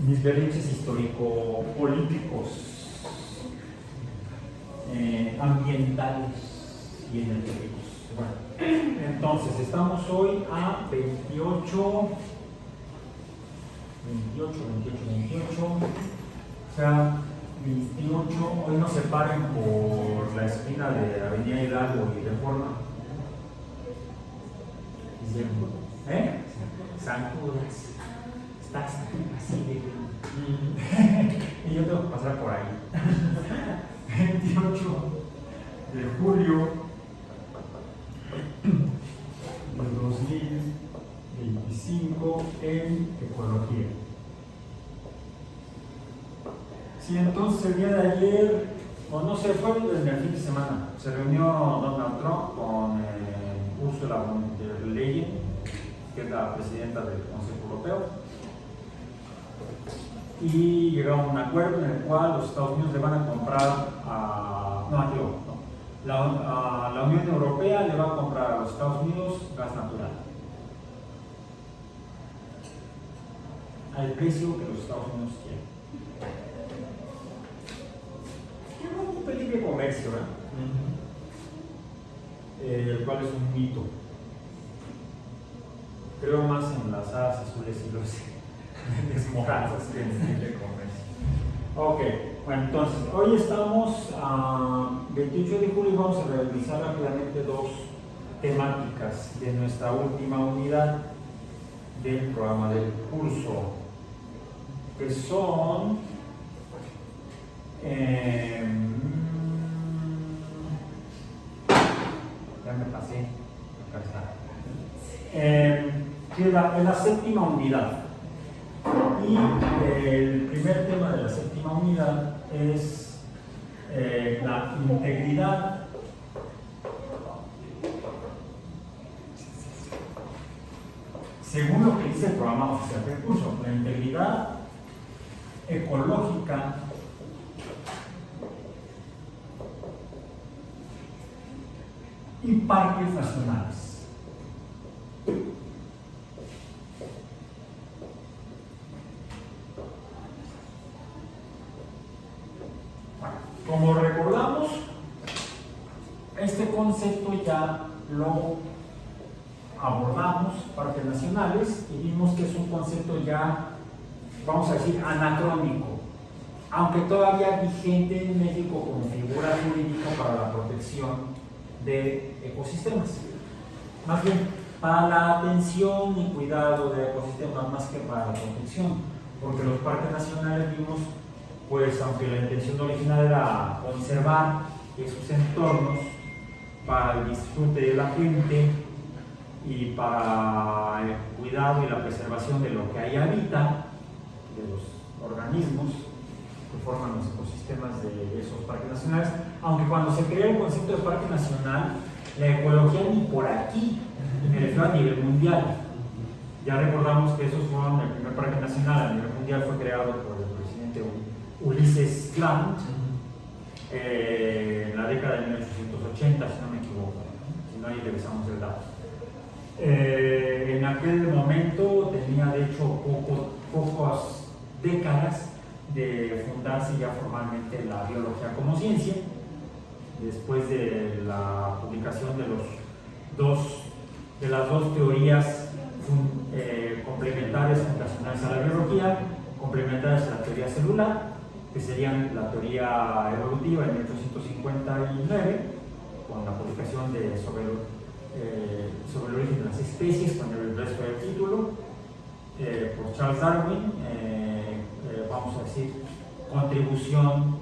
mis berrinches histórico-políticos, ambientales y energéticos. Bueno, entonces estamos hoy a 28, o sea, 28, hoy nos separen por la esquina de Avenida Hidalgo y Reforma. San Judas, estás así de y yo tengo que pasar por ahí. 28 de julio de 2025 en Ecología. Sí, entonces el día de ayer, o no sé, fue en el fin de semana, se reunió Donald Trump con Ursula von der Leyen, que es la presidenta del Consejo Europeo, y llegaron a un acuerdo en el cual los Estados Unidos le van a comprar la Unión Europea le va a comprar a los Estados Unidos gas natural al precio que los Estados Unidos quieren. Es un peligro de comercio, ¿verdad? El cual es un mito. Creo más en las hadas azules y los desmorados que en el de comercio. Ok, bueno, entonces hoy estamos a 28 de julio y vamos a revisar rápidamente dos temáticas de nuestra última unidad del programa del curso, que son ya me pasé, acá está. Queda en la séptima unidad. Y el primer tema de la séptima unidad es la integridad según lo que dice el programa oficial del curso, la integridad ecológica y parques nacionales. Como recordamos, este concepto ya lo abordamos, parques nacionales, y vimos que es un concepto ya, vamos a decir, anacrónico, aunque todavía vigente en México como figura jurídica para la protección de ecosistemas. Más bien, para la atención y cuidado de ecosistemas más que para la protección, porque los parques nacionales vimos, pues aunque la intención original era conservar esos entornos para el disfrute de la gente y para el cuidado y la preservación de lo que ahí habita, de los organismos que forman los ecosistemas de esos parques nacionales, aunque cuando se creó el concepto de parque nacional, la ecología ni por aquí, me refiero a nivel mundial. Ya recordamos que esos fueron el primer parque nacional a nivel mundial, fue creado por el presidente Ulysses Grant en la década de 1880, si no me equivoco, si no ahí revisamos el dato. En aquel momento tenía de hecho pocas décadas de fundarse ya formalmente la biología como ciencia, después de la publicación de las dos teorías complementarias fundacionales a la biología, complementarias a la teoría celular, que serían la teoría evolutiva en 1859, con la publicación sobre el origen de las especies, con el resto del título, por Charles Darwin, vamos a decir, contribución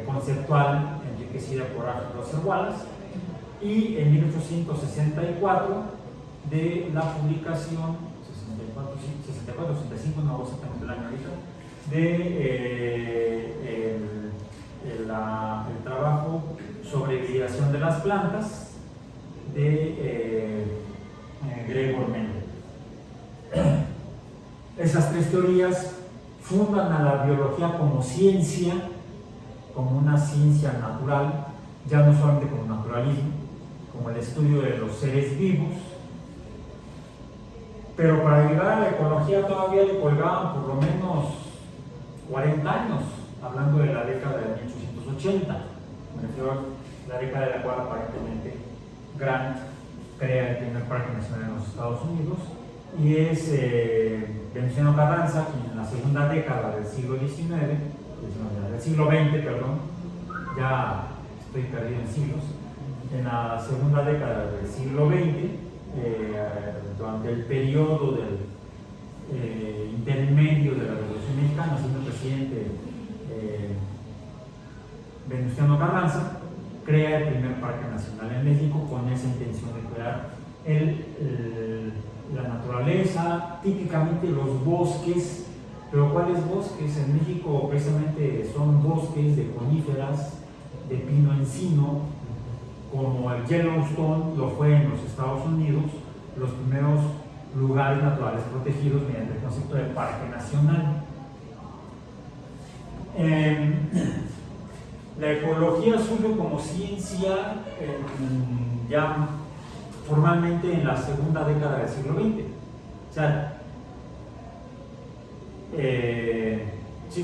conceptual enriquecida por Arthur Russell Wallace, y en 1864 de la publicación 64, 65, no sé exactamente el año ahorita, el trabajo sobre hibridación de las plantas de Gregor Mendel. Esas tres teorías fundan a la biología como ciencia, como una ciencia natural, ya no solamente como naturalismo, como el estudio de los seres vivos. Pero para llegar a la ecología todavía le colgaban por lo menos 80, me refiero a la década de la cual aparentemente Grant crea el primer parque nacional en los Estados Unidos, y es Venustiano Carranza quien en la segunda década del siglo XIX, del siglo XX, perdón, ya estoy perdido en siglos, en la segunda década del siglo XX, durante el periodo del intermedio de la Revolución Mexicana, siendo presidente Venustiano Carranza, crea el primer parque nacional en México con esa intención de cuidar la naturaleza, típicamente los bosques. Pero ¿cuáles bosques? En México precisamente son bosques de coníferas, de pino encino, como el Yellowstone lo fue en los Estados Unidos, los primeros lugares naturales protegidos mediante el concepto de parque nacional. La ecología surge como ciencia ya formalmente en la segunda década del siglo XX. O sea,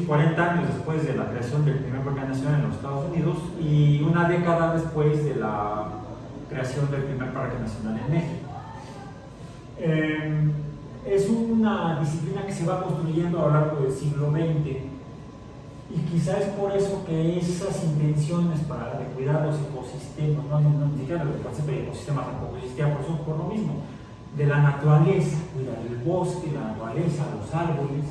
40 años después de la creación del primer parque nacional en los Estados Unidos y una década después de la creación del primer parque nacional en México. Es una disciplina que se va construyendo a lo largo del siglo XX, y quizás es por eso que esas intenciones para cuidar los ecosistemas, no ni siquiera el concepto de ecosistema tampoco existía por lo mismo, de la naturaleza, cuidar el bosque, la naturaleza, los árboles,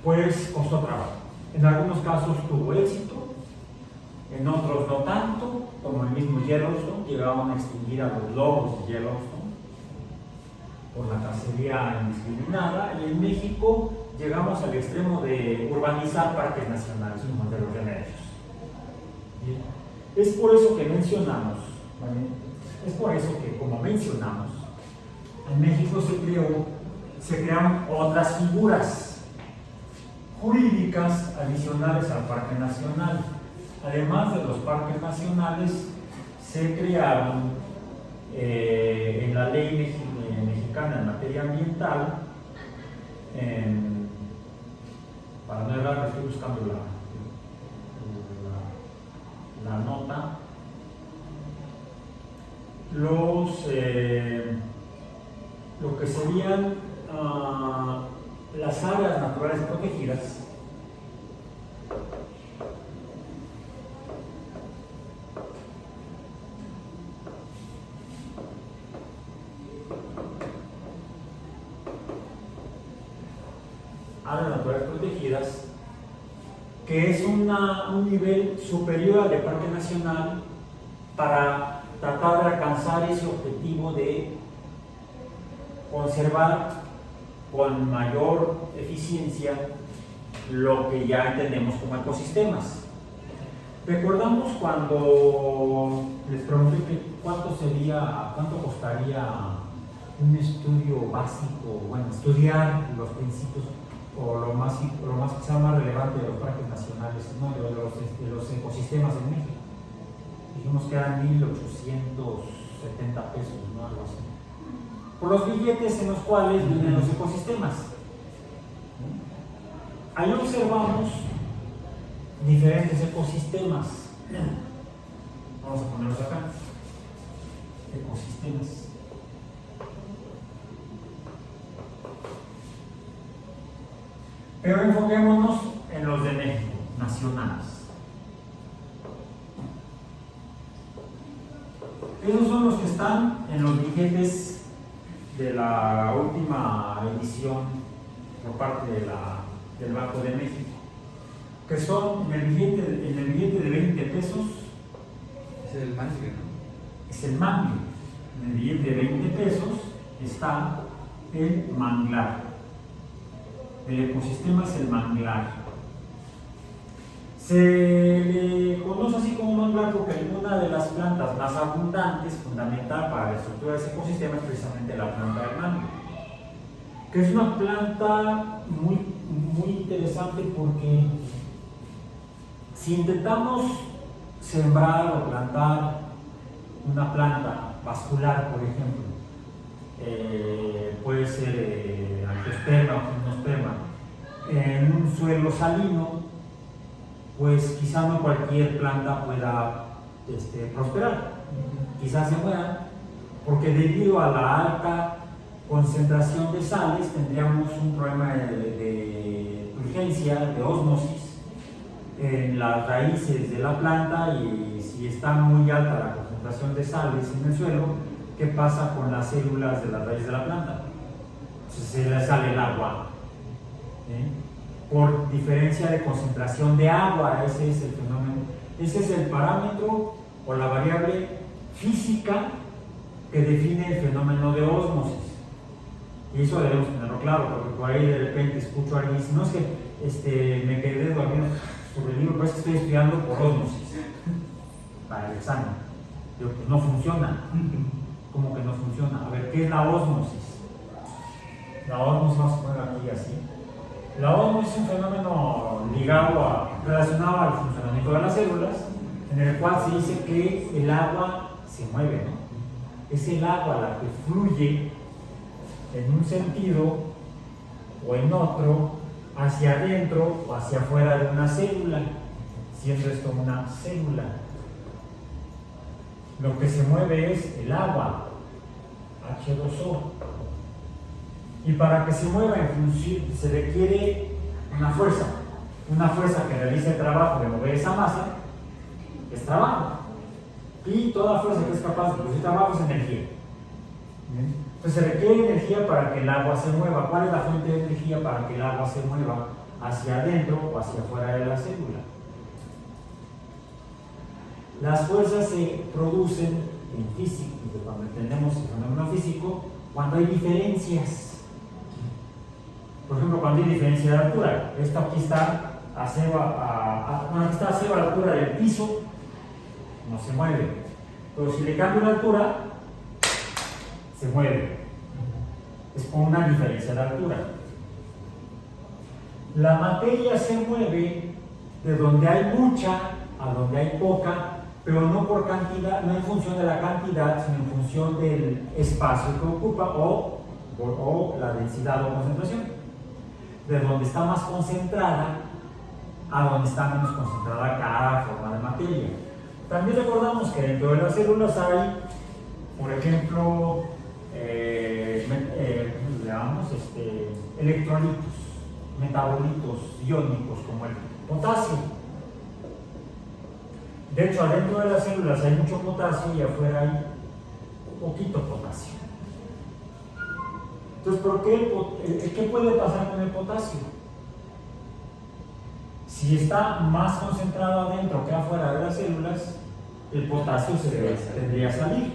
pues costó trabajo. En algunos casos tuvo éxito, en otros no tanto, como el mismo Yellowstone. Llegaban a extinguir a los lobos de Yellowstone por la cacería indiscriminada, y en México llegamos al extremo de urbanizar parques nacionales como de los remedios. Es por eso que mencionamos, ¿vale? Es por eso que, como mencionamos, en México se crearon otras figuras jurídicas adicionales al parque nacional. Además de los parques nacionales, se crearon en la ley mexicana en materia ambiental, para no errar, estoy buscando la nota, lo que serían las áreas naturales protegidas. Áreas naturales protegidas, que es un nivel superior al de parque nacional, para tratar de alcanzar ese objetivo de conservar con mayor eficiencia lo que ya entendemos como ecosistemas. Recordamos cuando les pregunté cuánto costaría un estudio básico, bueno, estudiar los principios o lo más quizá más relevante de los parques nacionales, ¿no? de los ecosistemas en México. Dijimos que eran 1,870 pesos, ¿no? Algo así. Por los billetes en los cuales vienen los ecosistemas. Ahí observamos diferentes ecosistemas. Vamos a ponerlos acá. Ecosistemas. Pero enfoquémonos en los de México, nacionales. Esos son los que están en los billetes de la última edición por parte del Banco de México, que son en el billete de 20 pesos. Es el mangle, ¿no? Es el mangle. En el billete de 20 pesos está el manglar. El ecosistema es el manglar. Se le conoce así como manglar porque una de las plantas más abundantes, fundamental para la estructura de ese ecosistema, es precisamente la planta del mangle, que es una planta muy, muy interesante porque si intentamos sembrar o plantar una planta vascular, por ejemplo, puede ser angiosperma o gimnosperma, en un suelo salino, pues quizá no cualquier planta pueda prosperar. Quizás se mueran, porque debido a la alta concentración de sales tendríamos un problema de urgencia, de ósmosis en las raíces de la planta, y si está muy alta la concentración de sales en el suelo, ¿qué pasa con las células de la raíz de la planta? Entonces se le sale el agua. Por diferencia de concentración de agua, ese es el fenómeno, ese es el parámetro o la variable física que define el fenómeno de ósmosis. Y eso debemos tenerlo claro, porque por ahí de repente escucho a alguien y dice, no, es que me quedé dormido sobre el libro, pero es que estoy estudiando por ósmosis para el examen. Digo, pues no funciona. ¿Cómo que no funciona? A ver, ¿qué es la ósmosis? La ósmosis, vamos a poner aquí así. La ósmosis es un fenómeno relacionado al funcionamiento de las células, en el cual se dice que el agua se mueve, ¿no? Es el agua la que fluye en un sentido o en otro, hacia adentro o hacia afuera de una célula, siendo esto una célula. Lo que se mueve es el agua, H2O. Y para que se mueva en función, se requiere una fuerza que realice el trabajo de mover esa masa, es trabajo. Y toda fuerza que es capaz de producir trabajo es energía. Entonces se requiere energía para que el agua se mueva. ¿Cuál es la fuente de energía para que el agua se mueva hacia adentro o hacia afuera de la célula? Las fuerzas se producen en físico, cuando entendemos el fenómeno físico, cuando hay diferencias. Por ejemplo, cuando hay diferencia de altura, esto aquí está aquí está a la altura del piso, no se mueve. Pero si le cambio la altura, se mueve. Es por una diferencia de altura. La materia se mueve de donde hay mucha a donde hay poca, pero no por cantidad, no en función de la cantidad, sino en función del espacio que ocupa o la densidad o concentración. De donde está más concentrada a donde está menos concentrada cada forma de materia. También recordamos que dentro de las células hay, por ejemplo, electrolitos, metabolitos iónicos como el potasio. De hecho, adentro de las células hay mucho potasio y afuera hay poquito potasio. Entonces, ¿qué puede pasar con el potasio? Si está más concentrado adentro que afuera de las células, el potasio tendría que salir.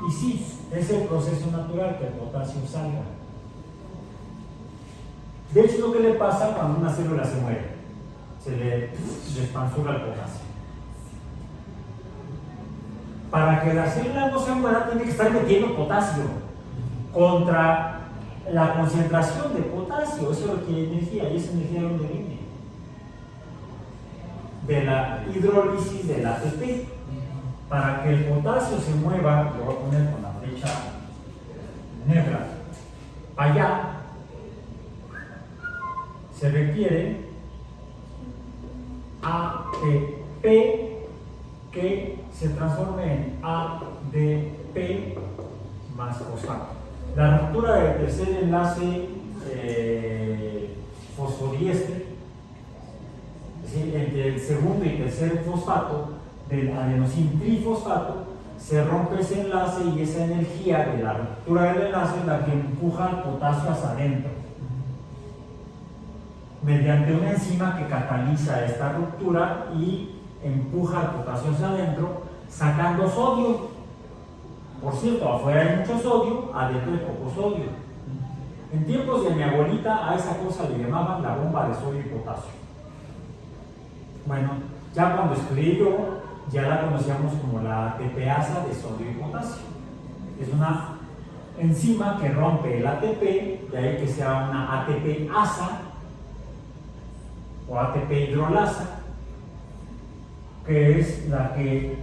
Y sí, es el proceso natural que el potasio salga. De hecho, lo que le pasa cuando una célula se muere, se le despansura el potasio. Para que la célula no se muera, tiene que estar metiendo potasio contra la concentración de potasio. Eso requiere energía. ¿Y esa energía de dónde viene? De la hidrólisis del ATP. Para que el potasio se mueva, lo voy a poner con la flecha negra allá, se requiere ATP que se transforme en ADP más fosfato. La ruptura del tercer enlace fosfodiéster, es decir, entre el segundo y tercer fosfato del adenosin trifosfato, se rompe ese enlace y esa energía de la ruptura del enlace es la que empuja el potasio hacia adentro mediante una enzima que cataliza esta ruptura y empuja el potasio hacia adentro sacando sodio. Por cierto, afuera hay mucho sodio, adentro hay poco sodio. En tiempos de mi abuelita a esa cosa le llamaban la bomba de sodio y potasio. Bueno, ya cuando estudié yo, ya la conocíamos como la ATPasa de sodio y potasio. Es una enzima que rompe el ATP, de ahí que sea una ATPasa o ATP hidrolasa, que es la que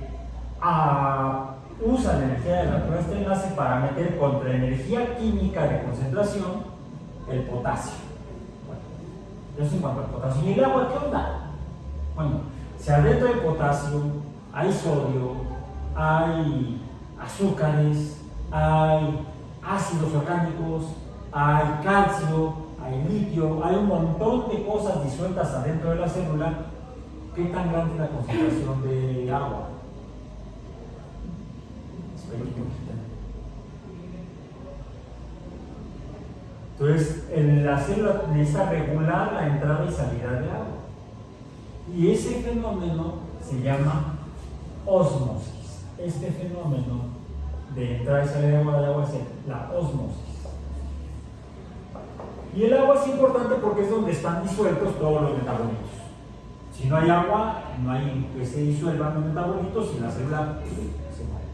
usa la energía de la ruptura de este enlace para meter contra energía química de concentración el potasio. Bueno, eso en cuanto al potasio. ¿Y el agua qué onda? Bueno, si adentro hay potasio, hay sodio, hay azúcares, hay ácidos orgánicos, hay calcio, hay litio, hay un montón de cosas disueltas adentro de la célula. ¿Qué tan grande es la concentración de agua? Entonces, la célula necesita regular la entrada y salida de agua. Y ese fenómeno se llama ósmosis. Este fenómeno de entrada y salida de agua es la ósmosis. Y el agua es importante porque es donde están disueltos todos los metabolitos. Si no hay agua, no hay que se disuelvan los metabolitos y la célula se muere.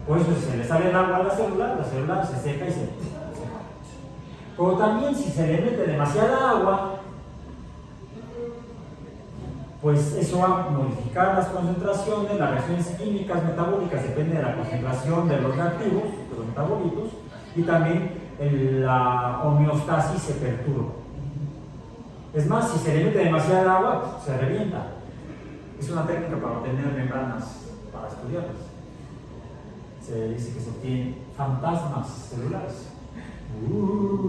Por eso, si se le sale el agua a la célula se seca y se muere. Pero también, si se le mete demasiada agua, pues eso va a modificar las concentraciones, las reacciones químicas, metabólicas, depende de la concentración de los reactivos, de los metabolitos, y también la homeostasis se perturba. Es más, si se le mete demasiada agua, se revienta. Es una técnica para obtener membranas para estudiarlas. Se dice que se obtienen fantasmas celulares.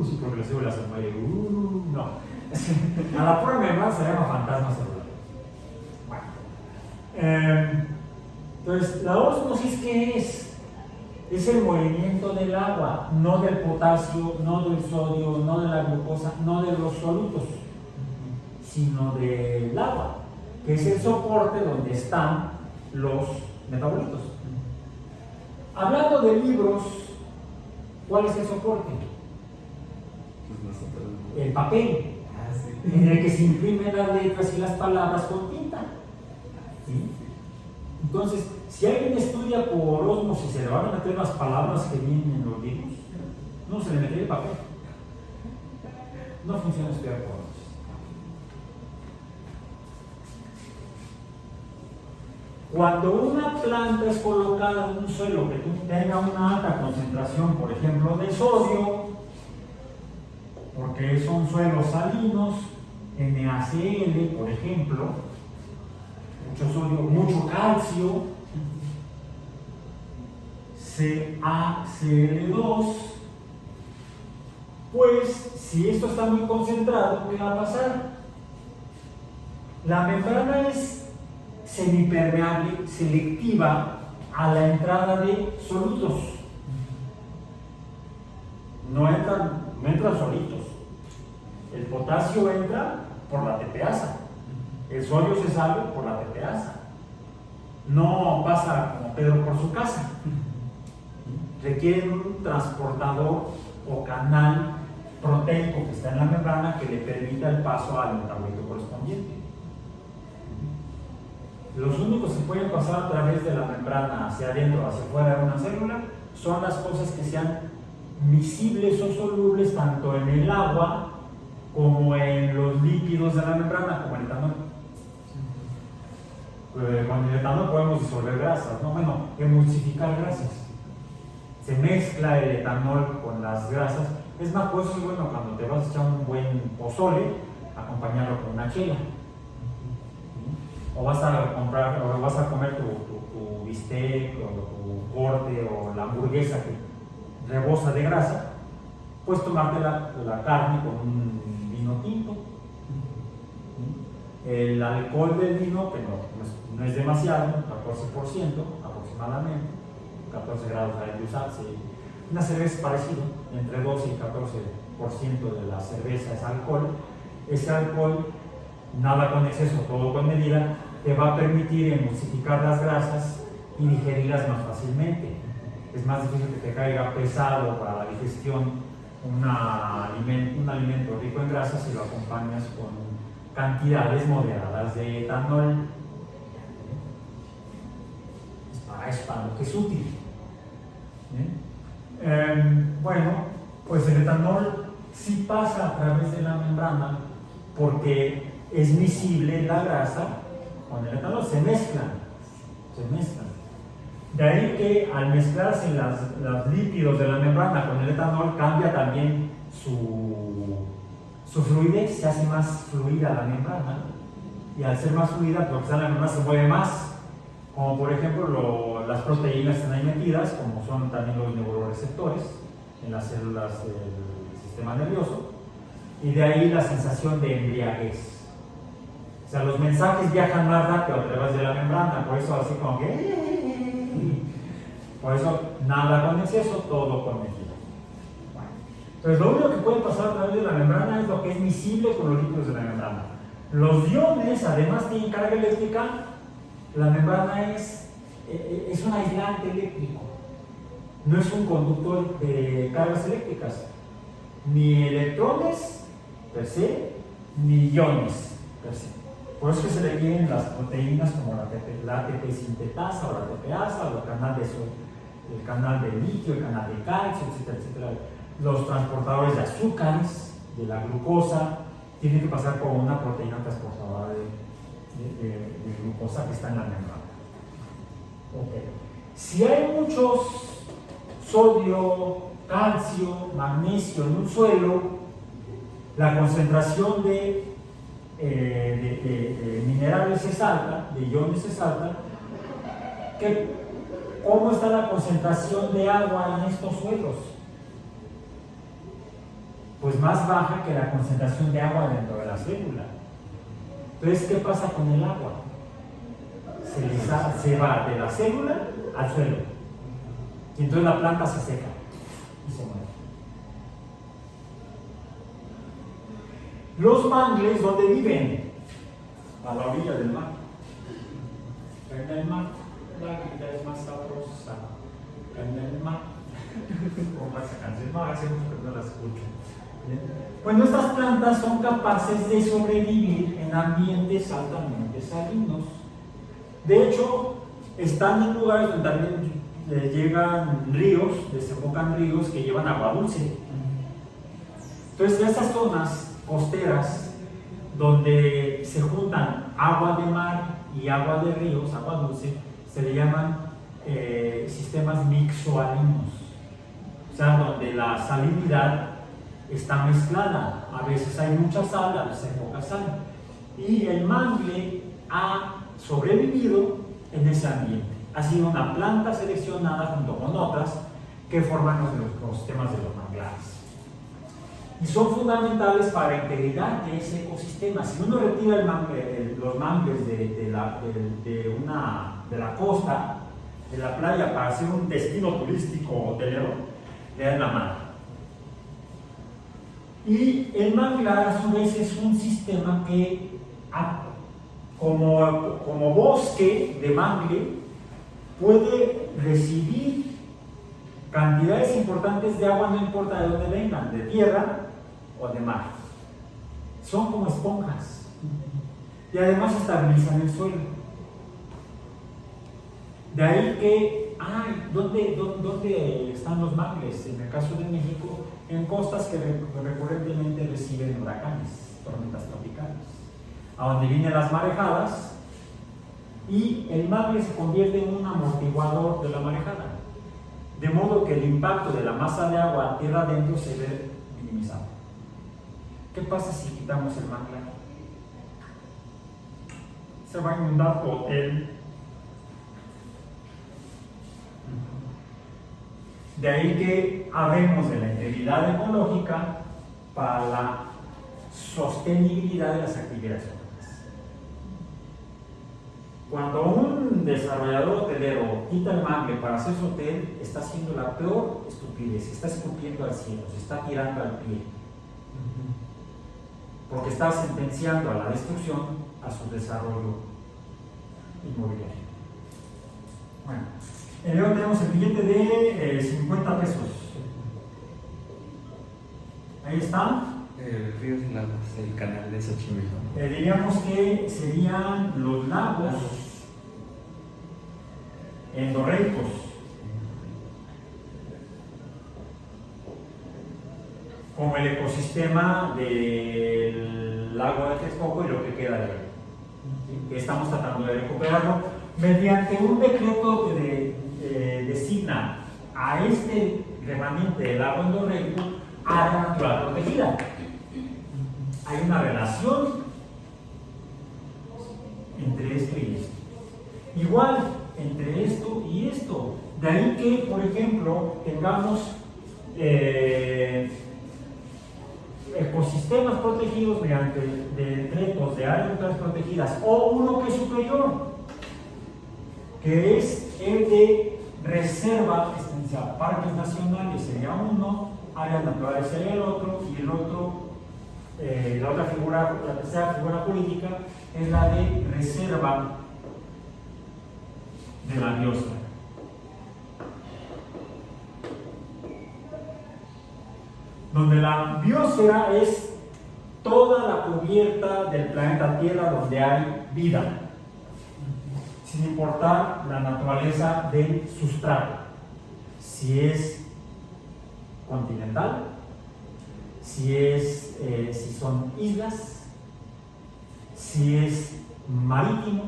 Sí, porque la célula se muere. No. A la pura membrana se llama fantasma celular. Bueno. Entonces, la ósmosis, ¿qué es? Es el movimiento del agua, no del potasio, no del sodio, no de la glucosa, no de los solutos, sino del agua, que es el soporte donde están los metabolitos. Hablando de libros, ¿cuál es el soporte? El papel, en el que se imprimen las letras y las palabras con tinta. ¿Sí? Entonces, si alguien estudia por ósmosis, ¿se le van a meter las palabras que vienen en los libros? No, se le metería el papel. No funciona estudiar por ósmosis. Cuando una planta es colocada en un suelo que tenga una alta concentración, por ejemplo, de sodio, porque son suelos salinos, NaCl, por ejemplo, mucho sodio, mucho calcio, CaCl2, pues si esto está muy concentrado, ¿qué va a pasar? La membrana es semipermeable, selectiva a la entrada de solutos. No entran solitos. El potasio entra por la tepeasa. El sodio se sale por la tepeasa. No pasa como Pedro por su casa. Requiere un transportador o canal proteico que está en la membrana que le permita el paso al metabolito correspondiente. Los únicos que pueden pasar a través de la membrana hacia adentro, hacia afuera de una célula, son las cosas que sean miscibles o solubles tanto en el agua como en los lípidos de la membrana, como el etanol. Con el etanol podemos disolver grasas, ¿no? Bueno, emulsificar grasas. Se mezcla el etanol con las grasas. Es más, por eso es bueno cuando te vas a echar un buen pozole, acompañarlo con una chela. O vas a comprar, o vas a comer tu bistec, o tu corte, o la hamburguesa que rebosa de grasa, puedes tomarte la carne con un vino tinto. El alcohol del vino, que no es demasiado, 14% aproximadamente, 14 grados de usarse. Una cerveza es parecido, entre 12 y 14% de la cerveza es alcohol. Ese alcohol, nada con exceso, todo con medida, te va a permitir emulsificar las grasas y digerirlas más fácilmente. Es más difícil que te caiga pesado para la digestión un alimento rico en grasas si lo acompañas con cantidades moderadas de etanol. Es para lo que es útil. Bueno, pues el etanol sí pasa a través de la membrana porque es miscible la grasa con el etanol, se mezclan. De ahí que al mezclarse los lípidos de la membrana con el etanol cambia también su fluidez, se hace más fluida la membrana y al ser más fluida, porque está en la membrana, se mueve más, como por ejemplo las proteínas están ahí metidas, como son también los neuroreceptores en las células del sistema nervioso, y de ahí la sensación de embriaguez. O sea, los mensajes viajan más rápido a través de la membrana, por eso así como que... Por eso nada con exceso, todo con medida. Bueno, entonces lo único que puede pasar a través de la membrana es lo que es miscible con los líquidos de la membrana. Los iones además tienen carga eléctrica. La membrana es un aislante eléctrico, no es un conductor de cargas eléctricas, ni electrones per se, ni iones per se. Por eso es que se le quieren las proteínas como la ATP sintetasa o la ATPasa, o el canal de litio, el canal de calcio, etcétera, etcétera. Los transportadores de azúcares, de la glucosa, tienen que pasar por una proteína transportadora de glucosa que está en la membrana. Okay. Si hay muchos sodio, calcio, magnesio en un suelo, la concentración de minerales es alta, de iones es alta. ¿Cómo está la concentración de agua en estos suelos? Pues más baja que la concentración de agua dentro de la célula. Entonces, ¿qué pasa con el agua? Se va de la célula al suelo. Y entonces la planta se seca y se muere. Los mangles, ¿dónde viven? A la orilla del mar. En el mar, la vida es más sabrosa. En el mar. Como esa canción, no, hace mucho que no la escucho. Bueno, estas plantas son capaces de sobrevivir en ambientes altamente salinos. De hecho, están en lugares donde también llegan ríos, desembocan ríos que llevan agua dulce. Entonces, estas zonas costeras donde se juntan agua de mar y agua de ríos, agua dulce, se le llaman sistemas mixoalinos. O sea, donde la salinidad está mezclada. A veces hay mucha sal, a veces hay poca sal. Y el mangle ha sobrevivido en ese ambiente. Ha sido una planta seleccionada junto con otras que forman los sistemas de los manglares. Y son fundamentales para la integridad de ese ecosistema. Si uno retira los mangles de la costa, de la playa, para hacer un destino turístico hotelero, le dan la mano. Y el manglar a su vez es un sistema que, como bosque de mangle, puede recibir cantidades importantes de agua, no importa de dónde vengan, de tierra o de mar. Son como esponjas y además estabilizan el suelo. De ahí que, ¿dónde están los mangles? En el caso de México, en costas que recurrentemente reciben huracanes, tormentas tropicales, a donde vienen las marejadas, y el mangle se convierte en un amortiguador de la marejada, de modo que el impacto de la masa de agua tierra adentro se ve minimizado. ¿Qué pasa si quitamos el manglar? Se va a inundar tu hotel. De ahí que hablemos de la integridad ecológica para la sostenibilidad de las actividades humanas. Cuando un desarrollador hotelero quita el mangle para hacer su hotel, está haciendo la peor estupidez, está escupiendo al cielo, se está tirando al pie, porque está sentenciando a la destrucción a su desarrollo inmobiliario. Bueno. Luego tenemos el billete de 50 pesos. Ahí está. El río sin aguas, el canal de Xochimilco. Diríamos que serían los lagos endorreicos. Como el ecosistema del lago de Texcoco y lo que queda de él. Que estamos tratando de recuperarlo mediante un decreto que designa a este remanente del lago endorreico área natural protegida. Hay una relación igual entre esto y esto. De ahí que, por ejemplo, tengamos ecosistemas protegidos mediante decretos de áreas naturales protegidas, o uno que es superior, que es el de reserva extensiva, parques nacionales sería uno, áreas naturales sería el otro, y el otro, la otra figura, la tercera figura política es la de reserva de la biosfera. Donde la biosfera es toda la cubierta del planeta Tierra donde hay vida, sin importar la naturaleza del sustrato, si es continental, si son islas, si es marítimo,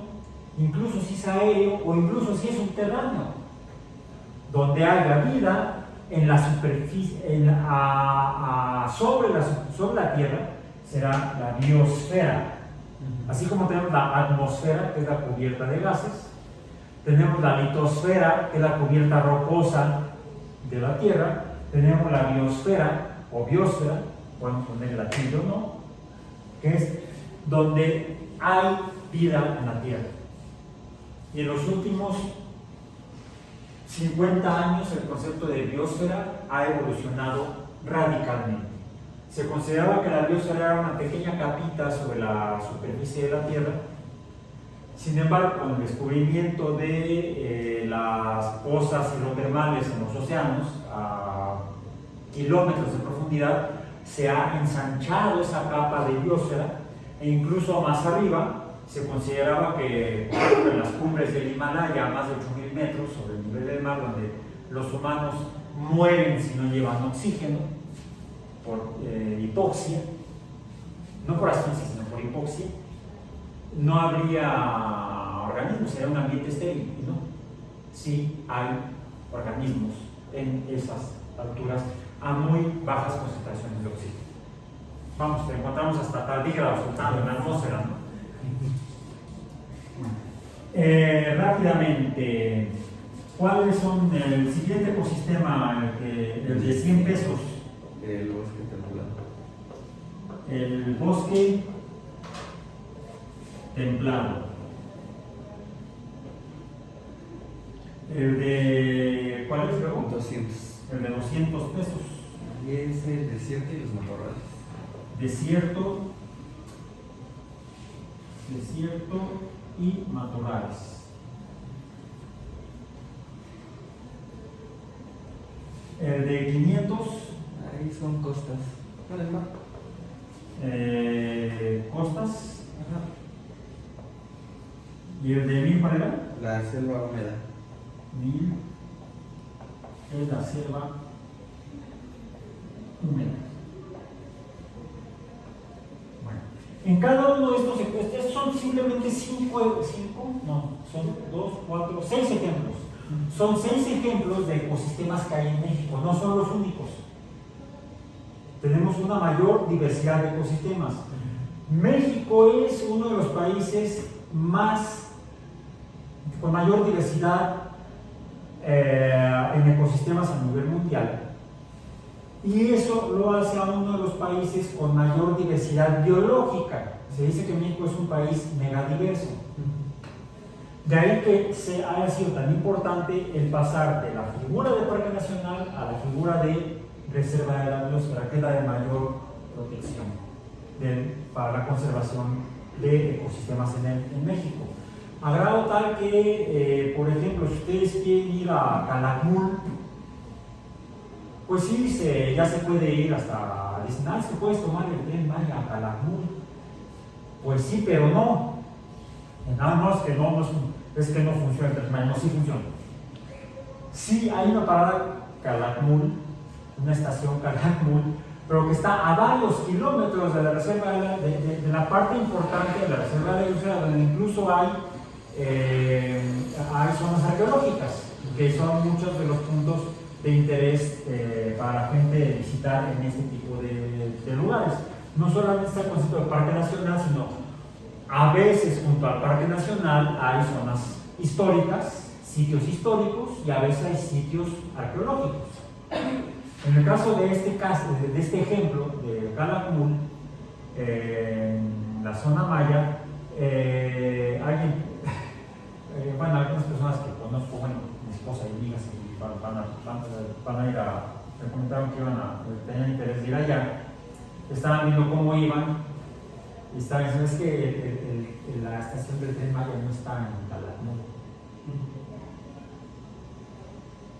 incluso si es aéreo o incluso si es subterráneo, donde haya vida en la superficie, sobre la Tierra, será la biosfera. Así como tenemos la atmósfera, que es la cubierta de gases, tenemos la litosfera, que es la cubierta rocosa de la Tierra, tenemos la biosfera o biosfera, podemos ponerle la tilde o no, que es donde hay vida en la Tierra. Y en los últimos 50 años el concepto de biosfera ha evolucionado radicalmente. Se consideraba que la biosfera era una pequeña capita sobre la superficie de la Tierra. Sin embargo, con el descubrimiento de las pozas hidrotermales en los océanos a kilómetros de profundidad, se ha ensanchado esa capa de biosfera, e incluso más arriba se consideraba que en las cumbres del Himalaya, a más de 8.000 metros sobre el nivel del mar, donde los humanos mueren si no llevan oxígeno por hipoxia, no por asfixia, sino por hipoxia, no habría organismos, sería un ambiente estéril, ¿no? Sí hay organismos en esas alturas a muy bajas concentraciones de oxígeno. Vamos, te encontramos hasta tardígrados flotando en la atmósfera, ¿no? Rápidamente, ¿cuáles son el siguiente ecosistema, el de 100 pesos? El bosque templado. El bosque templado. El de, ¿cuál es luego? 200. El de 200 pesos. Y es el desierto y los matorrales. Desierto y matorrales. El de 500. Ahí son costas. ¿Cuál es el mar? Costas. Ajá. ¿Y el de 1000 cuál era? La selva húmeda. 1000 es la selva húmeda. Bueno, en cada uno de estos son simplemente 6 ejemplos. Son 6 ejemplos de ecosistemas que hay en México, no son los únicos. Tenemos una mayor diversidad de ecosistemas. México es uno de los países con mayor diversidad en ecosistemas a nivel mundial, y eso lo hace a uno de los países con mayor diversidad biológica. Se dice que México es un país megadiverso. De ahí que haya sido tan importante el pasar de la figura de parque nacional a la figura de reserva de la biosfera, que es la de mayor protección para la conservación de ecosistemas en México. A grado tal que, por ejemplo, si ustedes quieren ir a Calakmul, pues sí, ya se puede ir hasta, dicen, si puedes tomar el tren Maya a Calakmul. Pues sí, pero no. Nada más que es que no funciona el tren Maya, no, sí funciona. Sí hay una parada Calakmul, una estación Calakmul, pero que está a varios kilómetros de la reserva, de la parte importante de la reserva de la biosfera, donde incluso hay zonas arqueológicas, que son muchos de los puntos de interés para la gente visitar en este tipo de lugares. No solamente está el concepto de parque nacional, sino a veces junto al parque nacional hay zonas históricas, sitios históricos, y a veces hay sitios arqueológicos. En el caso de este ejemplo de Calakmul, en la zona maya, algunas personas que conozco, bueno, mi esposa y amigas que van a ir me comentaron que tenían interés de ir allá, estaban viendo cómo iban, y estaban diciendo, es que la estación del tren Maya no está en Calakmul.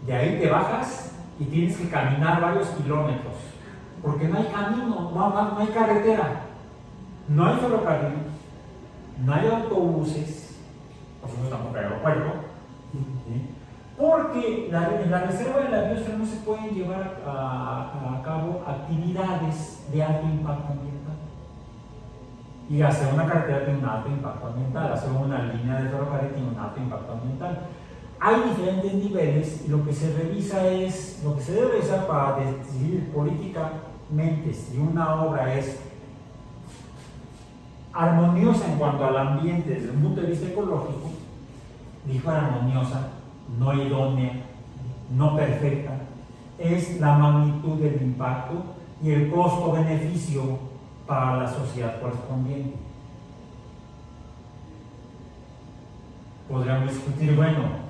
De ahí te bajas y tienes que caminar varios kilómetros, porque no hay camino, no hay carretera, no hay ferrocarril, no hay autobuses, por supuesto tampoco hay aeropuerto, ¿sí? Porque en la reserva de la biosfera no se pueden llevar a cabo actividades de alto impacto ambiental. Y hacer una carretera tiene un alto impacto ambiental, hacer una línea de ferrocarril tiene un alto impacto ambiental. Hay diferentes niveles y lo que se revisa es, lo que se debe revisar para decidir políticamente si una obra es armoniosa en cuanto al ambiente desde un punto de vista ecológico, dijo armoniosa, no idónea, no perfecta, es la magnitud del impacto y el costo-beneficio para la sociedad correspondiente. Podríamos discutir, bueno,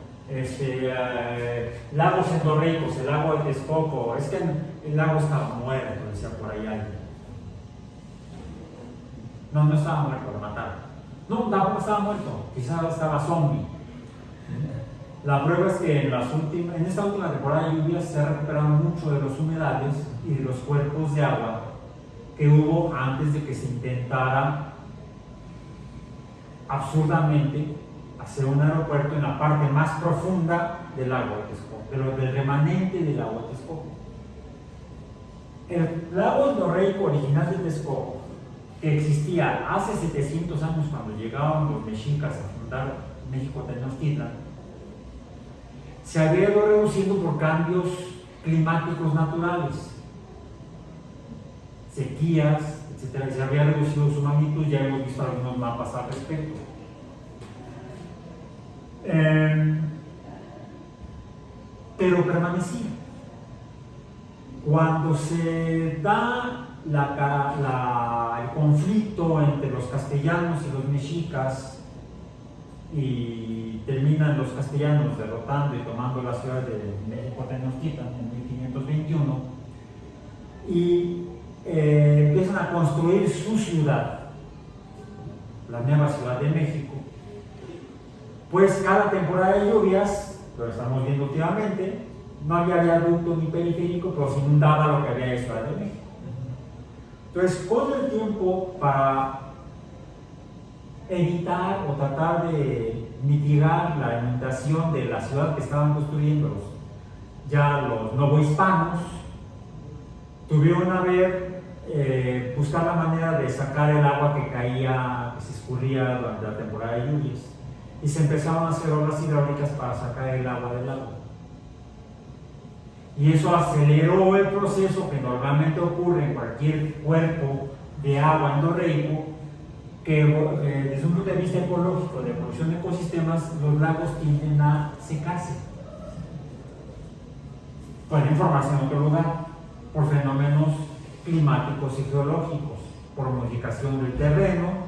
lagos endorreicos, el lago de Texcoco, es que el lago estaba muerto, decía por ahí alguien. No estaba muerto, lo mataron. No, tampoco estaba muerto, quizás estaba zombie. La prueba es que en esta última temporada de lluvias se ha recuperado mucho de los humedales y de los cuerpos de agua que hubo antes de que se intentara absurdamente hacer un aeropuerto en la parte más profunda del lago de Texcoco, pero del remanente del lago de Texcoco. El lago endorreico original de Texcoco, que existía hace 700 años cuando llegaban los mexicas a fundar México Tenochtitlan, se había ido reduciendo por cambios climáticos naturales, sequías, etc. Se había reducido su magnitud, ya hemos visto algunos mapas al respecto. Pero permanecía. Cuando se da el conflicto entre los castellanos y los mexicas y terminan los castellanos derrotando y tomando la ciudad de México Tenochtitlan en 1521 y empiezan a construir su ciudad, la nueva Ciudad de México, pues cada temporada de lluvias, lo estamos viendo últimamente, no había viaducto ni periférico, pero se inundaba lo que había en Ciudad de México. Entonces, con el tiempo, para evitar o tratar de mitigar la inundación de la ciudad que estaban construyendo los novohispanos, tuvieron a buscar la manera de sacar el agua que caía, que se escurría durante la temporada de lluvias, y se empezaron a hacer obras hidráulicas para sacar el agua del lago. Y eso aceleró el proceso que normalmente ocurre en cualquier cuerpo de agua endorreico, que desde un punto de vista ecológico, de evolución de ecosistemas, los lagos tienden a secarse. Pueden formarse en otro lugar, por fenómenos climáticos y geológicos, por modificación del terreno,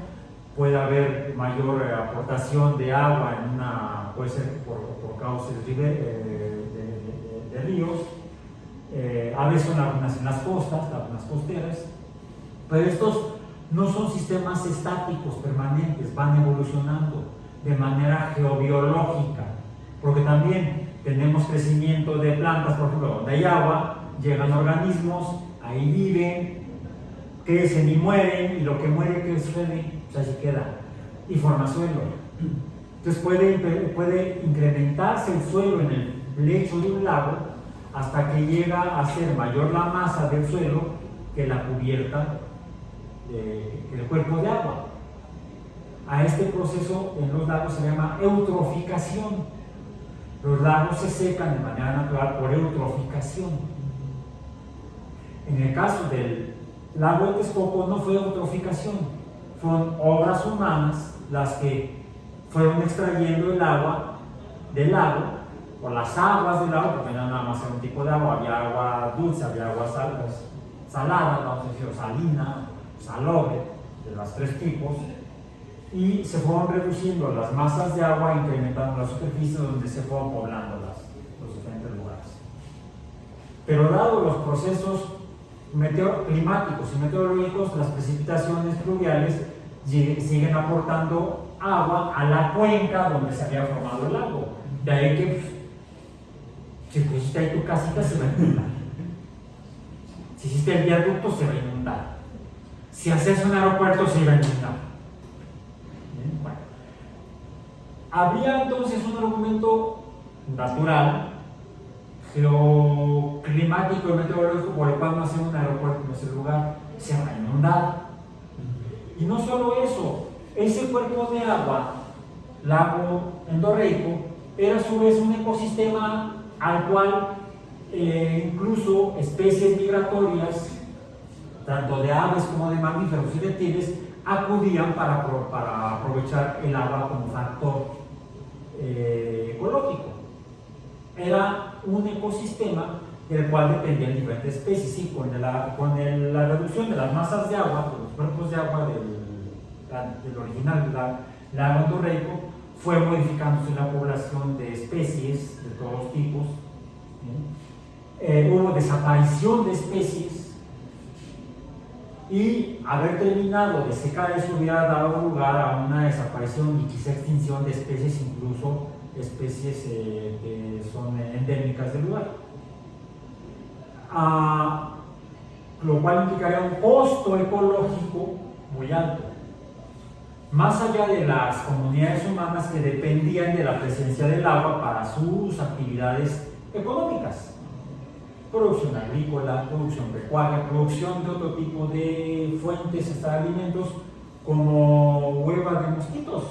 puede haber mayor aportación de agua puede ser por cauces de ríos, a veces son lagunas en las costas, lagunas costeras, pero estos no son sistemas estáticos permanentes, van evolucionando de manera geobiológica, porque también tenemos crecimiento de plantas, por ejemplo, donde hay agua, llegan organismos, ahí viven, crecen y mueren, y lo que muere, ¿qué sucede? Pues así queda, y forma suelo. Entonces puede incrementarse el suelo en el lecho de un lago hasta que llega a ser mayor la masa del suelo que la cubierta del cuerpo de agua. A este proceso en los lagos se llama eutroficación. Los lagos se secan de manera natural por eutroficación. En el caso del lago de Texcoco no fue eutroficación, fueron obras humanas las que fueron extrayendo el agua del lago, o las aguas del lago, porque no nada más era un tipo de agua, había agua dulce, había agua salada, vamos a decir, salina, salobre, de los tres tipos, y se fueron reduciendo las masas de agua, incrementando la superficie donde se fueron poblando los diferentes lugares. Pero dado los procesos climáticos y meteorológicos, las precipitaciones pluviales siguen aportando agua a la cuenca donde se había formado el lago. De ahí que si pusiste ahí tu casita se va a inundar. Si hiciste el viaducto se va a inundar. Si haces un aeropuerto se va a inundar. Bien, bueno. Habría entonces un argumento natural, geoclimático y meteorológico por el cual no hacer un aeropuerto en ese lugar, se va a inundar. Y no solo eso, ese cuerpo de agua, lago endorreico, era a su vez un ecosistema al cual incluso especies migratorias, tanto de aves como de mamíferos y reptiles, acudían para aprovechar el agua como factor ecológico. Era un ecosistema del cual dependían diferentes especies, y con la reducción de las masas de agua, de los cuerpos de agua del original lago endorreico, fue modificándose la población de especies de todos tipos. Hubo desaparición de especies, y haber terminado de secar eso hubiera dado lugar a una desaparición y quizá extinción de especies, incluso especies que son endémicas del lugar. Lo cual implicaría un costo ecológico muy alto, más allá de las comunidades humanas que dependían de la presencia del agua para sus actividades económicas: producción agrícola, producción pecuaria, producción de otro tipo de fuentes hasta de alimentos, como huevas de mosquitos,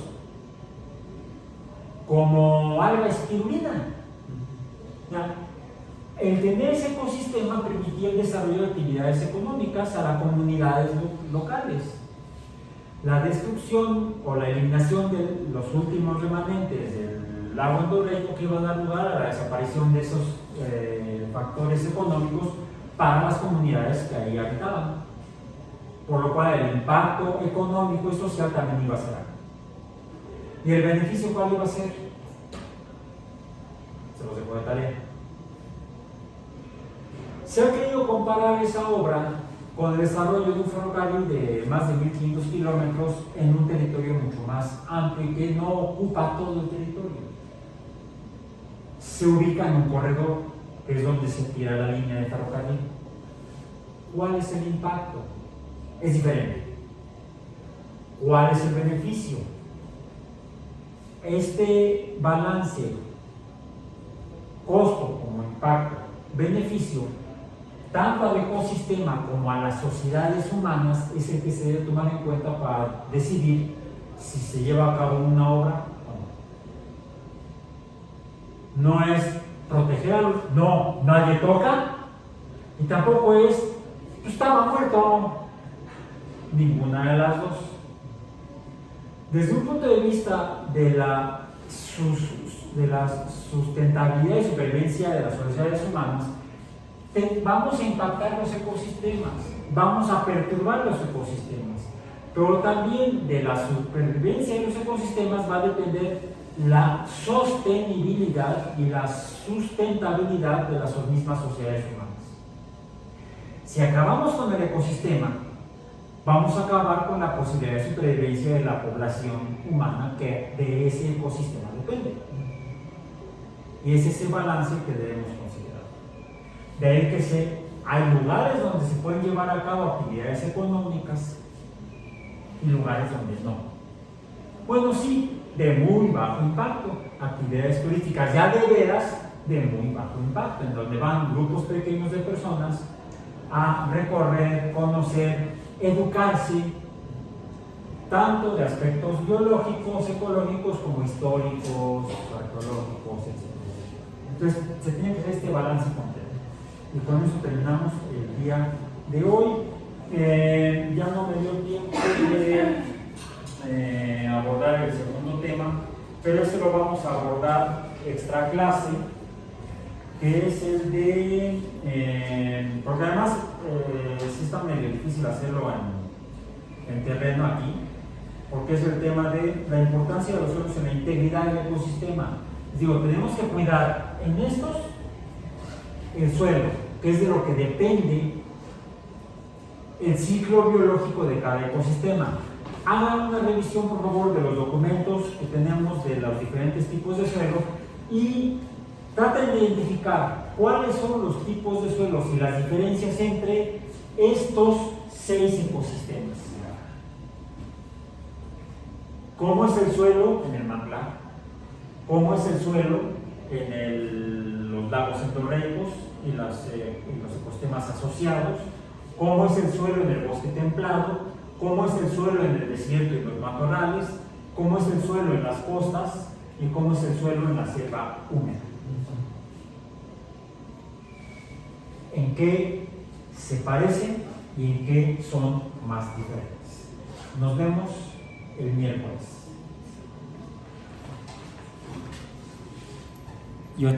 como alga espirulina. El tener ese ecosistema permitía el desarrollo de actividades económicas a las comunidades locales. La destrucción o la eliminación de los últimos remanentes del lago endorreico, que iba a dar lugar a la desaparición de esos factores económicos para las comunidades que ahí habitaban, por lo cual el impacto económico y social también iba a ser alto. ¿Y el beneficio cuál iba a ser? Se los dejo de tarea. Se ha querido comparar esa obra con el desarrollo de un ferrocarril de más de 1500 kilómetros en un territorio mucho más amplio y que no ocupa todo el territorio. Se ubica en un corredor, que es donde se tira la línea de ferrocarril. ¿Cuál es el impacto? Es diferente. ¿Cuál es el beneficio? Este balance costo como impacto, beneficio, tanto al ecosistema como a las sociedades humanas, es el que se debe tomar en cuenta para decidir si se lleva a cabo una obra o no. No es protegerlo, no, nadie toca, y tampoco es, pues estaba muerto. Ninguna de las dos. Desde un punto de vista de la sustentabilidad y supervivencia de las sociedades humanas, vamos a impactar los ecosistemas, vamos a perturbar los ecosistemas, pero también de la supervivencia de los ecosistemas va a depender la sostenibilidad y la sustentabilidad de las mismas sociedades humanas. Si acabamos con el ecosistema, vamos a acabar con la posibilidad de supervivencia de la población humana que de ese ecosistema depende. Y es ese balance que debemos considerar. De ahí que hay lugares donde se pueden llevar a cabo actividades económicas y lugares donde no. Bueno, sí, de muy bajo impacto, actividades turísticas ya de veras de muy bajo impacto, en donde van grupos pequeños de personas a recorrer, conocer, educarse, tanto de aspectos biológicos, ecológicos, como históricos, arqueológicos, etc. Entonces, se tiene que hacer este balance completo. Y con eso terminamos el día de hoy. Ya no me dio tiempo de abordar el segundo tema, pero este lo vamos a abordar extra clase, que es el de, porque además sí está medio difícil hacerlo en terreno aquí, porque es el tema de la importancia de los suelos en la integridad del ecosistema. Les digo, tenemos que cuidar en estos el suelo, que es de lo que depende el ciclo biológico de cada ecosistema. Hagan una revisión, por favor, de los documentos que tenemos de los diferentes tipos de suelo y traten de identificar cuáles son los tipos de suelos y las diferencias entre estos 6 ecosistemas. ¿Cómo es el suelo en el manglar? ¿Cómo es el suelo en los lagos endorreicos y los ecosistemas asociados? ¿Cómo es el suelo en el bosque templado? ¿Cómo es el suelo en el desierto y los matorrales? ¿Cómo es el suelo en las costas? ¿Y cómo es el suelo en la selva húmeda? ¿En qué se parecen y en qué son más diferentes? Nos vemos el miércoles.